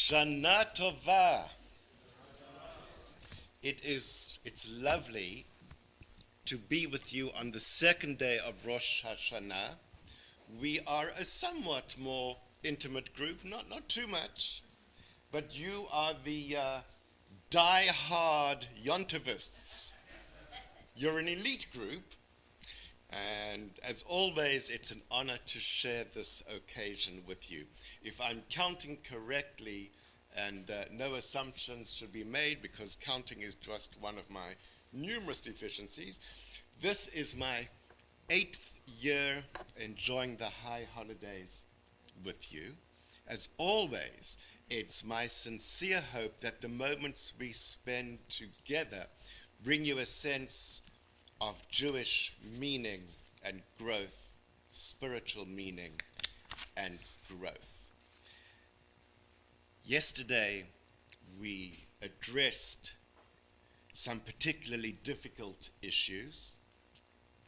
Shana Tova. It's lovely to be with you on the second day of Rosh HaShanah. We are a somewhat more intimate group, not too much, but you are the die-hard Yontovists. You're an elite group, and as always, it's an honor to share this occasion with you. If I'm counting correctly, and no assumptions should be made because counting is just one of my numerous deficiencies, this is my 8th year enjoying the high holidays with you. As always, it's my sincere hope that the moments we spend together bring you a sense of Jewish meaning and growth, spiritual meaning and growth. Yesterday, we addressed some particularly difficult issues.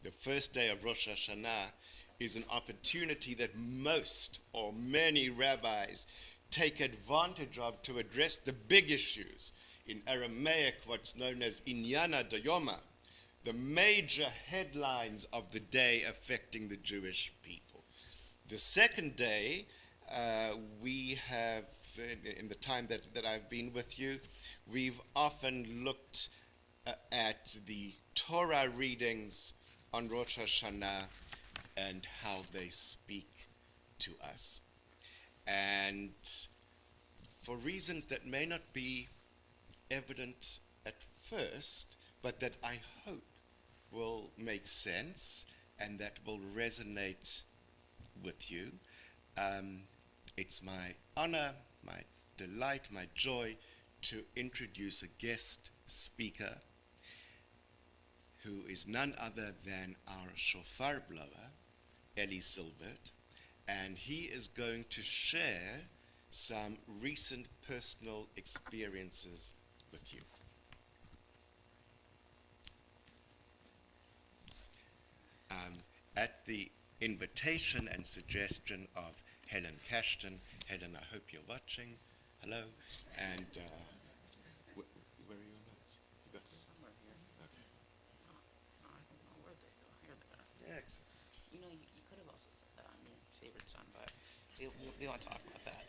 The first day of Rosh HaShanah is an opportunity that most or many rabbis take advantage of to address the big issues. In Aramaic, what's known as Inyana Dayoma, the major headlines of the day affecting the Jewish people. The second day, we have, in the time that I've been with you, we've often looked at the Torah readings on Rosh HaShanah and how they speak to us. And for reasons that may not be evident at first, but that I hope will make sense and that will resonate with you, it's my honor, my delight, my joy to introduce a guest speaker who is none other than our shofar blower, Eli Silbert, and he is going to share some recent personal experiences with you. At the invitation and suggestion of Helen Cashton. Helen, I hope you're watching. Hello. And where are you on that? You got them? Somewhere here. Okay. I don't know where they go. Here they are. Yeah, excellent. You know, you could have also said that on your favorite son, but we won't talk about that.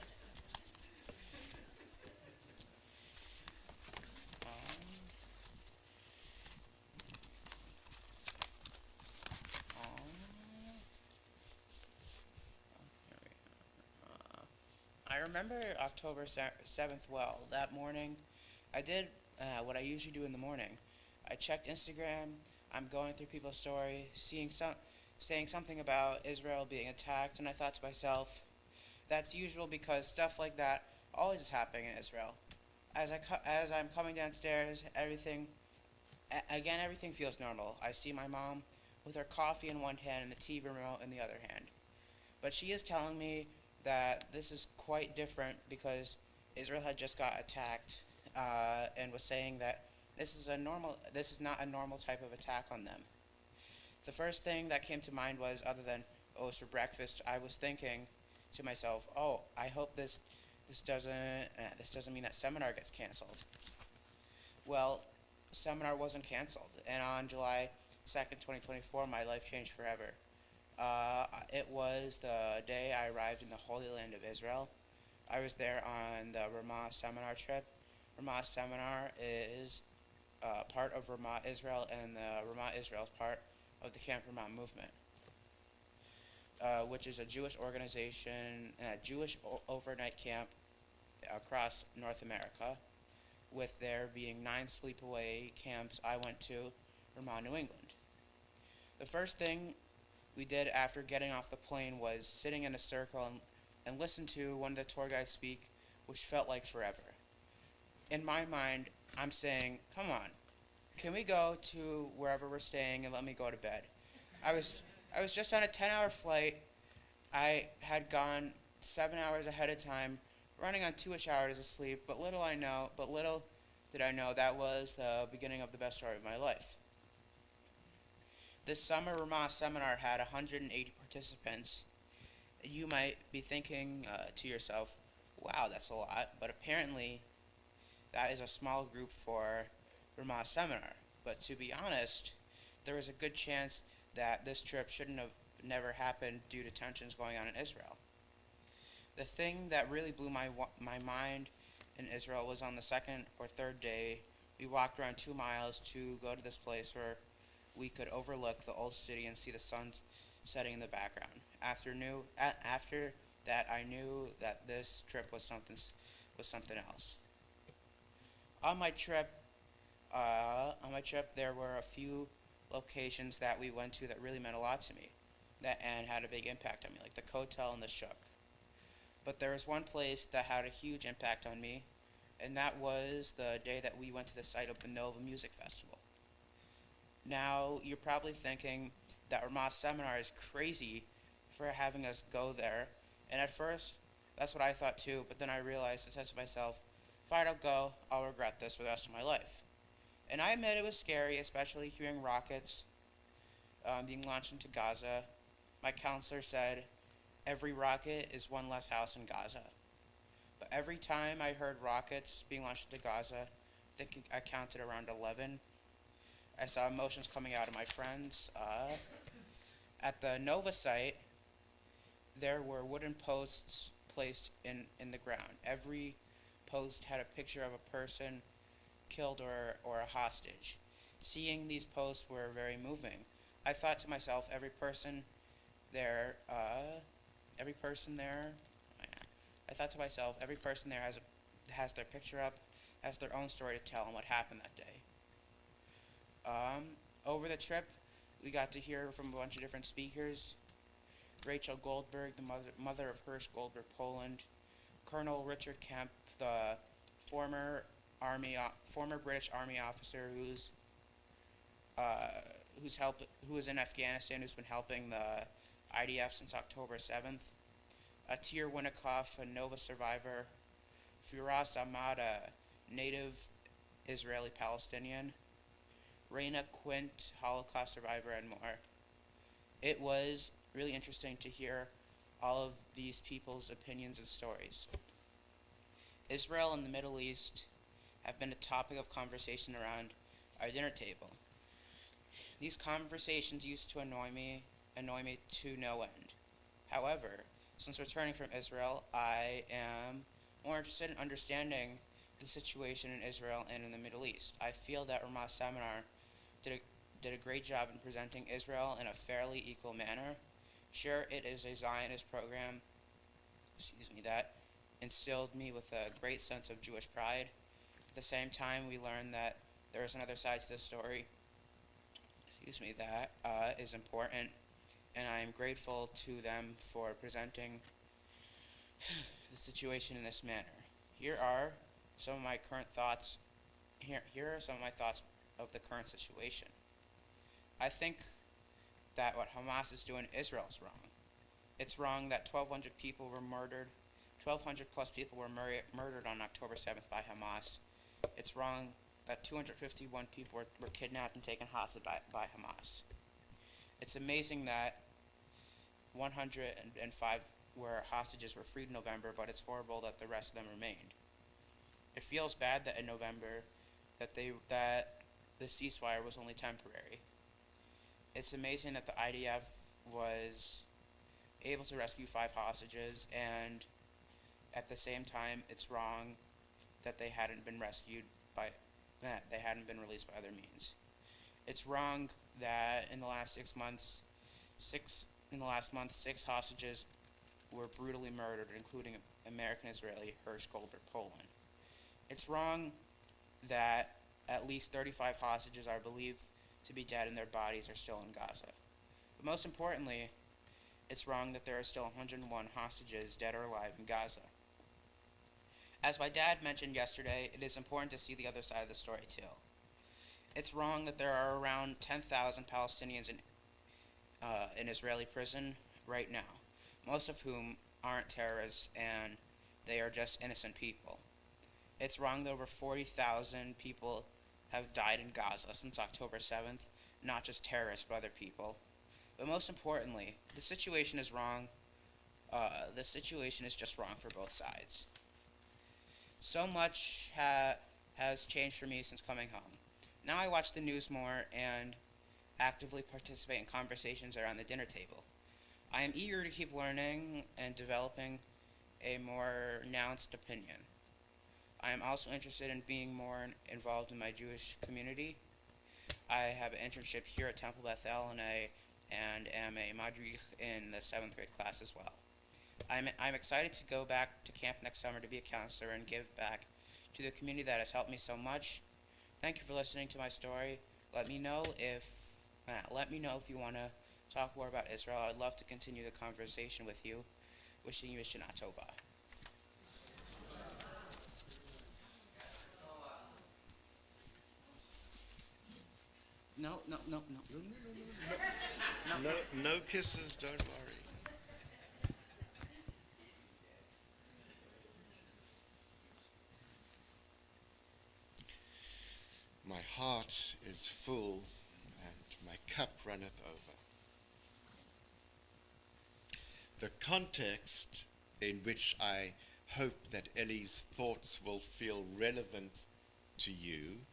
I remember October 7th well. That morning, I did what I usually do in the morning. I checked Instagram. I'm going through people's stories, saying something about Israel being attacked, and I thought to myself, that's usual because stuff like that always is happening in Israel. As I'm coming downstairs, everything feels normal. I see my mom with her coffee in one hand and the TV remote in the other hand. But she is telling me that this is quite different because Israel had just got attacked and was saying that this is not a normal type of attack on them. The first thing that came to mind was, other than, oh, it's for breakfast, I was thinking to myself, oh, I hope this doesn't mean that seminar gets canceled. Well, seminar wasn't canceled, and on July 2nd, 2024, my life changed forever. It was the day I arrived in the Holy Land of Israel. I was there on the Ramah seminar trip. Ramah seminar is part of Ramah Israel, and the Ramah Israel is part of the Camp Ramah movement, which is a Jewish organization and a Jewish overnight camp across North America, with there being 9 sleepaway camps. I went to Ramah, New England. The first thing we did after getting off the plane was sitting in a circle and listen to one of the tour guides speak, which felt like forever. In my mind, I'm saying, come on, can we go to wherever we're staying and let me go to bed? I was just on a 10-hour flight. I had gone 7 hours ahead of time, running on 2-ish hours of sleep, but little did I know that was the beginning of the best story of my life. This summer Ramah seminar had 180 participants. You might be thinking to yourself, wow, that's a lot. But apparently, that is a small group for Ramah's seminar. But to be honest, there is a good chance that this trip shouldn't have never happened due to tensions going on in Israel. The thing that really blew my mind in Israel was on the second or third day. We walked around 2 miles to go to this place where we could overlook the old city and see the sun setting in the background. After that, I knew that this trip was something else. On my trip, there were a few locations that we went to that really meant a lot to me, and had a big impact on me, like the Kotel and the Shuk. But there was one place that had a huge impact on me, and that was the day that we went to the site of the Nova Music Festival. Now, you're probably thinking that Ramah's seminar is crazy for having us go there, and at first, that's what I thought too, but then I realized, I said to myself, if I don't go, I'll regret this for the rest of my life. And I admit it was scary, especially hearing rockets being launched into Gaza. My counselor said, every rocket is one less house in Gaza. But every time I heard rockets being launched into Gaza, I think I counted around 11. I saw emotions coming out of my friends. At the Nova site, there were wooden posts placed in the ground. Every post had a picture of a person killed or a hostage. Seeing these posts were very moving. I thought to myself, there, every person there, I thought to myself, every person there has their picture up, has their own story to tell on what happened that day. Over the trip, we got to hear from a bunch of different speakers. Rachel Goldberg, the mother of Hirsch Goldberg, Poland. Colonel Richard Kemp, the former British Army officer who was in Afghanistan, who's been helping the IDF since October 7th. Atir Winikoff, a Nova survivor. Firas Ahmad, a native Israeli Palestinian. Raina Quint, Holocaust survivor, and more. It was really interesting to hear all of these people's opinions and stories. Israel and the Middle East have been a topic of conversation around our dinner table. These conversations used to annoy me to no end. However, since returning from Israel, I am more interested in understanding the situation in Israel and in the Middle East. I feel that Ramah's seminar did a great job in presenting Israel in a fairly equal manner. Sure, it is a Zionist program, that instilled me with a great sense of Jewish pride. At the same time, we learned that there is another side to the story, that is important, and I am grateful to them for presenting the situation in this manner. Here are some of my current thoughts. Here are some of my thoughts of the current situation. I think that what Hamas is doing in Israel is wrong. It's wrong that 1,200 people were murdered. 1,200 plus people were murdered on October 7th by Hamas. It's wrong that 251 people were kidnapped and taken hostage by Hamas. It's amazing that 105 hostages were freed in November, but it's horrible that the rest of them remained. It feels bad that in November that the ceasefire was only temporary. It's amazing that the IDF was able to rescue 5 hostages, and at the same time, it's wrong that they hadn't been released by other means. It's wrong that in the last 6 months, 6 hostages were brutally murdered, including American-Israeli Hirsch Goldberg, Poland. It's wrong that at least 35 hostages are believed to be dead and their bodies are still in Gaza. But most importantly, it's wrong that there are still 101 hostages, dead or alive, in Gaza. As my dad mentioned yesterday, it is important to see the other side of the story too. It's wrong that there are around 10,000 Palestinians in Israeli prison right now, most of whom aren't terrorists and they are just innocent people. It's wrong that over 40,000 people have died in Gaza since October 7th, not just terrorists but other people. But most importantly, the situation is wrong. The situation is just wrong for both sides. So much has changed for me since coming home. Now I watch the news more and actively participate in conversations around the dinner table. I am eager to keep learning and developing a more nuanced opinion. I am also interested in being more involved in my Jewish community. I have an internship here at Temple Bethel and am a madrich in the 7th grade class as well. I'm excited to go back to camp next summer to be a counselor and give back to the community that has helped me so much. Thank you for listening to my story. Let me know if you want to talk more about Israel. I'd love to continue the conversation with you. Wishing you a Shana Tova. No, no, no, no, no, no, no, No, no kisses, don't worry. My heart is full and my cup runneth over. The context in which I hope that Ellie's thoughts will feel relevant to you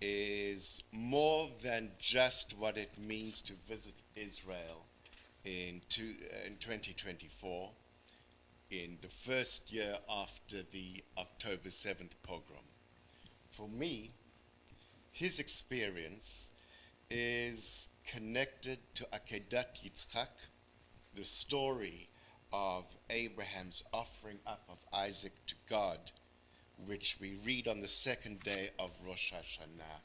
is more than just what it means to visit Israel in 2024, in the first year after the October 7th pogrom. For me, his experience is connected to Akedat Yitzchak, the story of Abraham's offering up of Isaac to God, which we read on the second day of Rosh HaShanah.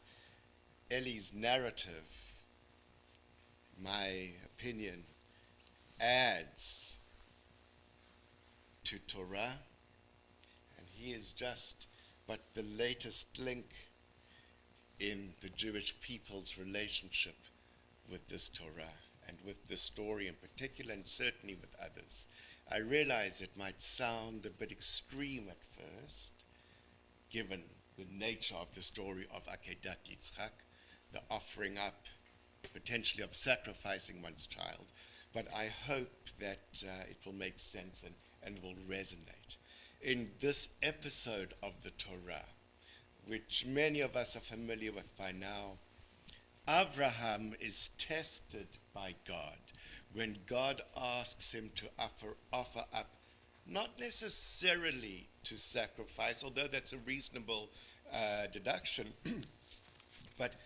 Ellie's narrative, my opinion, adds to Torah, and he is just but the latest link in the Jewish people's relationship with this Torah and with this story in particular, and certainly with others. I realize it might sound a bit extreme at first, given the nature of the story of Akedat Yitzchak, the offering up, potentially of sacrificing one's child, but I hope that it will make sense and will resonate. In this episode of the Torah, which many of us are familiar with by now, Abraham is tested by God when God asks him to offer up, not necessarily to sacrifice, although that's a reasonable deduction, but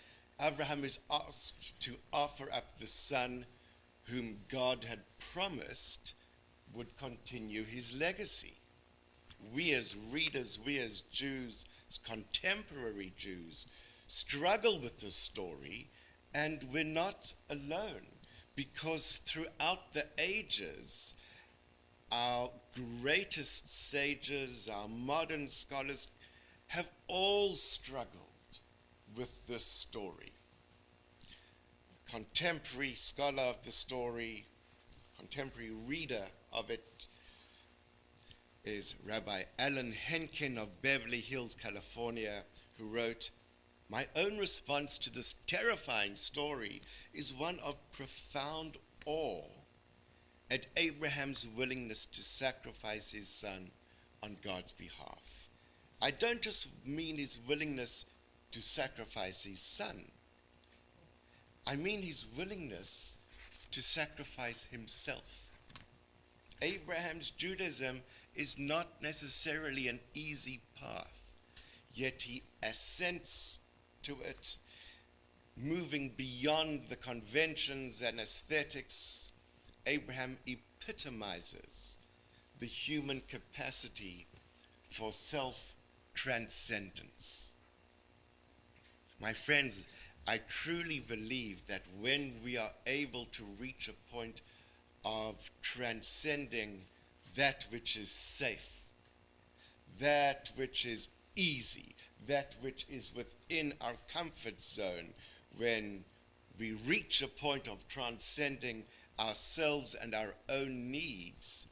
Abraham is asked to offer up the son whom God had promised would continue his legacy. We as readers, we as Jews, as contemporary Jews, struggle with this story, and we're not alone, because throughout the ages, our greatest sages, our modern scholars, have all struggled with this story. Contemporary scholar of the story, contemporary reader of it, is Rabbi Alan Henkin of Beverly Hills, California, who wrote, "My own response to this terrifying story is one of profound awe at Abraham's willingness to sacrifice his son on God's behalf. I don't just mean his willingness to sacrifice his son. I mean his willingness to sacrifice himself. Abraham's Judaism is not necessarily an easy path, yet he assents to it, moving beyond the conventions and aesthetics. Abraham epitomizes the human capacity for self-transcendence. My friends, I truly believe that when we are able to reach a point of transcending that which is safe, that which is easy, that which is within our comfort zone, when we reach a point of transcending ourselves and our own needs,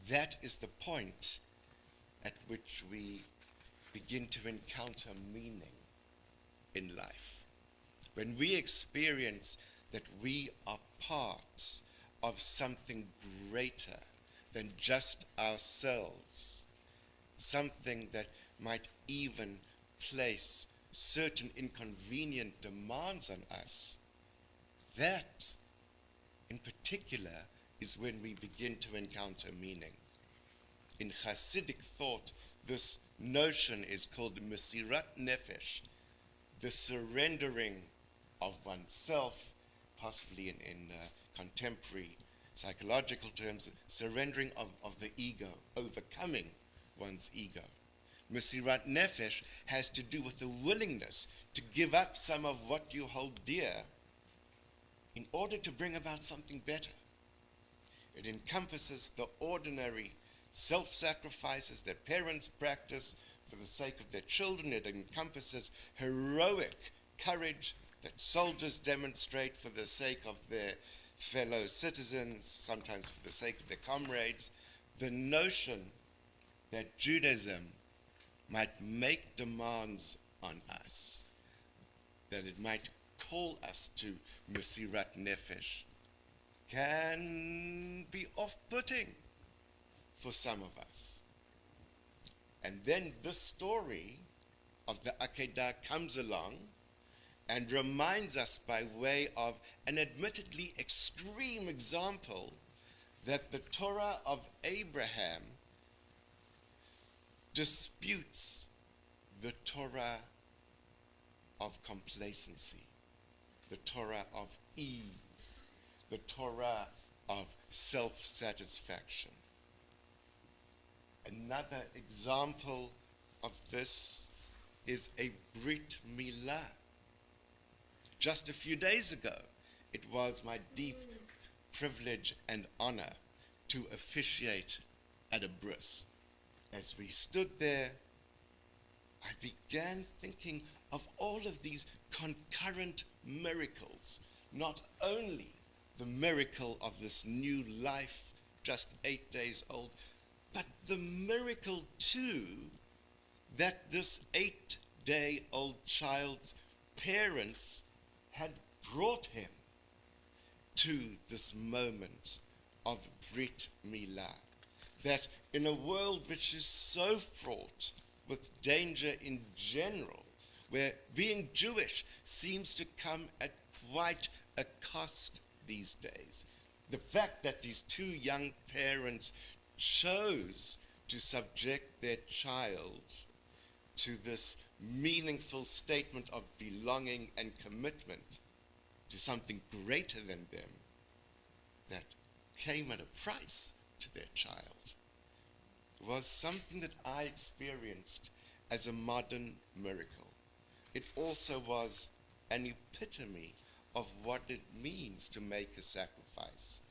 that is the point at which we begin to encounter meaning in life. When we experience that we are part of something greater than just ourselves, something that might even place certain inconvenient demands on us, that in particular is when we begin to encounter meaning. In Hasidic thought, this notion is called Mesirat Nefesh, the surrendering of oneself, possibly in contemporary psychological terms, surrendering of the ego, overcoming one's ego. Mesirat Nefesh has to do with the willingness to give up some of what you hold dear in order to bring about something better. It encompasses the ordinary self-sacrifices that parents practice for the sake of their children. It encompasses heroic courage that soldiers demonstrate for the sake of their fellow citizens, sometimes for the sake of their comrades. The notion that Judaism might make demands on us, that it might call us to Mesirat Nefesh, can be off-putting for some of us. And then this story of the Akedah comes along and reminds us by way of an admittedly extreme example that the Torah of Abraham disputes the Torah of complacency, the Torah of ease, the Torah of self-satisfaction. Another example of this is a Brit Milah. Just a few days ago, it was my deep privilege and honor to officiate at a bris. As we stood there, I began thinking of all of these concurrent miracles, not only the miracle of this new life, just 8 days old, but the miracle too that this 8-day-old child's parents had brought him to this moment of Brit Milah. That in a world which is so fraught with danger in general, where being Jewish seems to come at quite a cost these days, the fact that these two young parents chose to subject their child to this meaningful statement of belonging and commitment to something greater than them that came at a price to their child was something that I experienced as a modern miracle. It also was an epitome of what it means to make a sacrifice.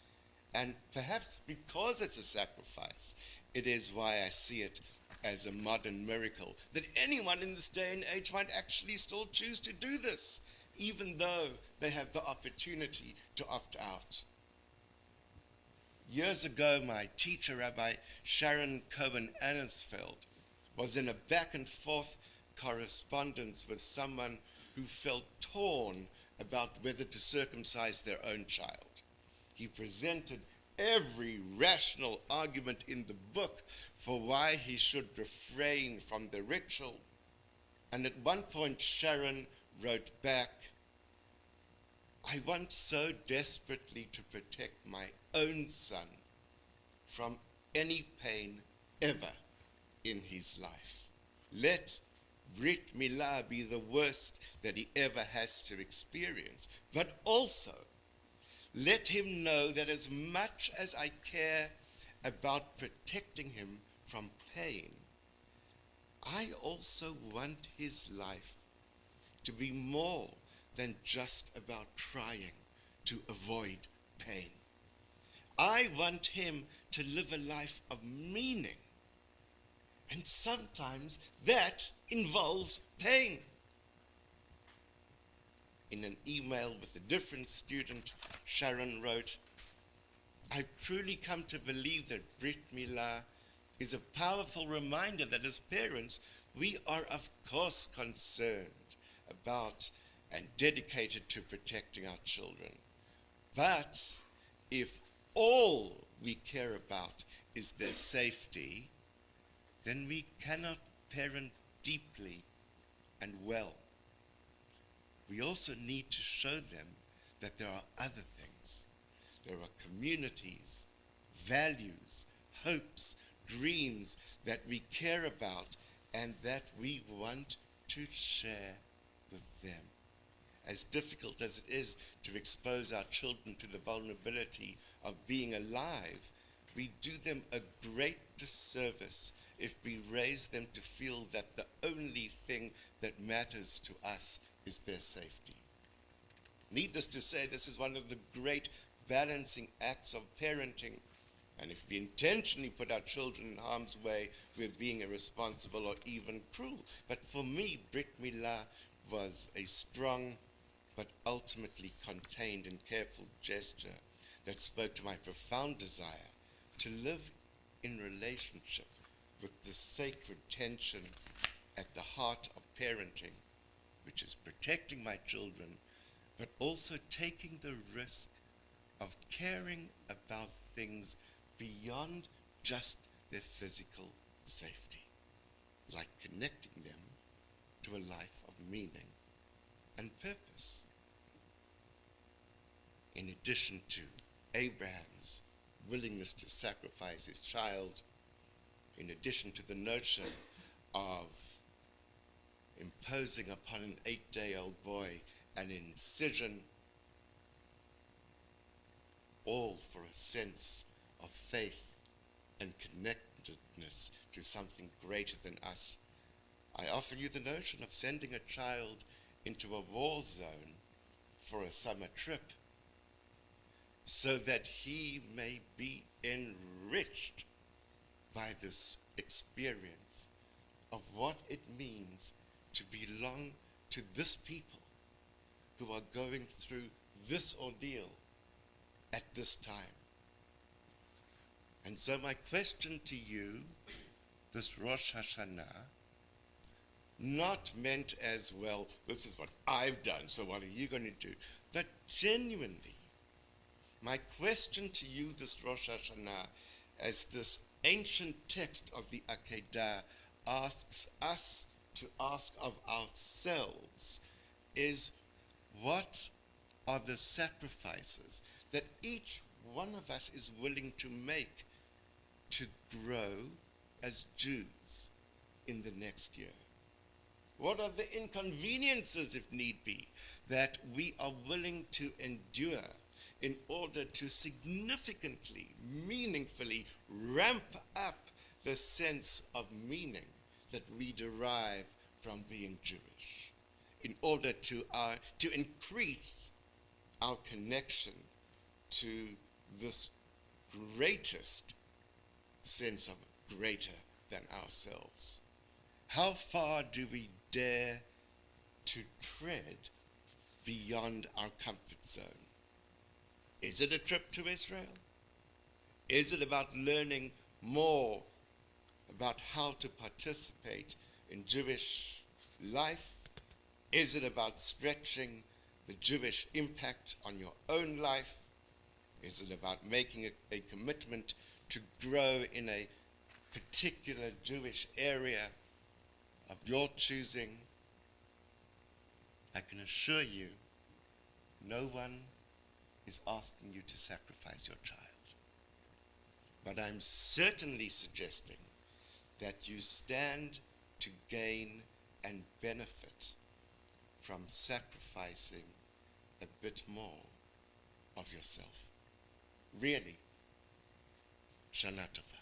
And perhaps because it's a sacrifice, it is why I see it as a modern miracle, that anyone in this day and age might actually still choose to do this, even though they have the opportunity to opt out. Years ago, my teacher, Rabbi Sharon Cohen Annisfeld, was in a back and forth correspondence with someone who felt torn about whether to circumcise their own child. He presented every rational argument in the book for why he should refrain from the ritual. And at one point, Sharon wrote back, "I want so desperately to protect my own son from any pain ever in his life. Let Brit Milah be the worst that he ever has to experience, but also let him know that as much as I care about protecting him from pain, I also want his life to be more than just about trying to avoid pain. I want him to live a life of meaning, and sometimes that involves pain." In an email with a different student, Sharon wrote, "I've truly come to believe that Brit Milah is a powerful reminder that as parents, we are of course concerned about and dedicated to protecting our children. But if all we care about is their safety, then we cannot parent deeply and well. We also need to show them that there are other things. There are communities, values, hopes, dreams that we care about and that we want to share with them. As difficult as it is to expose our children to the vulnerability of being alive, we do them a great disservice if we raise them to feel that the only thing that matters to us is their safety. Needless to say, this is one of the great balancing acts of parenting. And if we intentionally put our children in harm's way, we're being irresponsible or even cruel. But for me, Brit Milah was a strong but ultimately contained and careful gesture that spoke to my profound desire to live in relationship with the sacred tension at the heart of parenting, which is protecting my children, but also taking the risk of caring about things beyond just their physical safety, like connecting them to a life of meaning and purpose. In addition to Abraham's willingness to sacrifice his child, in addition to the notion of imposing upon an 8-day-old boy an incision, all for a sense of faith and connectedness to something greater than us, I offer you the notion of sending a child into a war zone for a summer trip so that he may be enriched by this experience of what it means to belong to this people who are going through this ordeal at this time. And so my question to you, this Rosh HaShanah, not meant as, well, this is what I've done, so what are you going to do? But genuinely, my question to you this Rosh HaShanah, as this ancient text of the Akedah asks us to ask of ourselves, is what are the sacrifices that each one of us is willing to make to grow as Jews in the next year? What are the inconveniences, if need be, that we are willing to endure in order to significantly, meaningfully ramp up the sense of meaning that we derive from being Jewish, in order to increase our connection to this greatest sense of greater than ourselves? How far do we dare to tread beyond our comfort zone? Is it a trip to Israel? Is it about learning more about how to participate in Jewish life? Is it about stretching the Jewish impact on your own life? Is it about making a commitment to grow in a particular Jewish area of your choosing? I can assure you, no one is asking you to sacrifice your child. But I'm certainly suggesting that you stand to gain and benefit from sacrificing a bit more of yourself. Really, Shana Tova.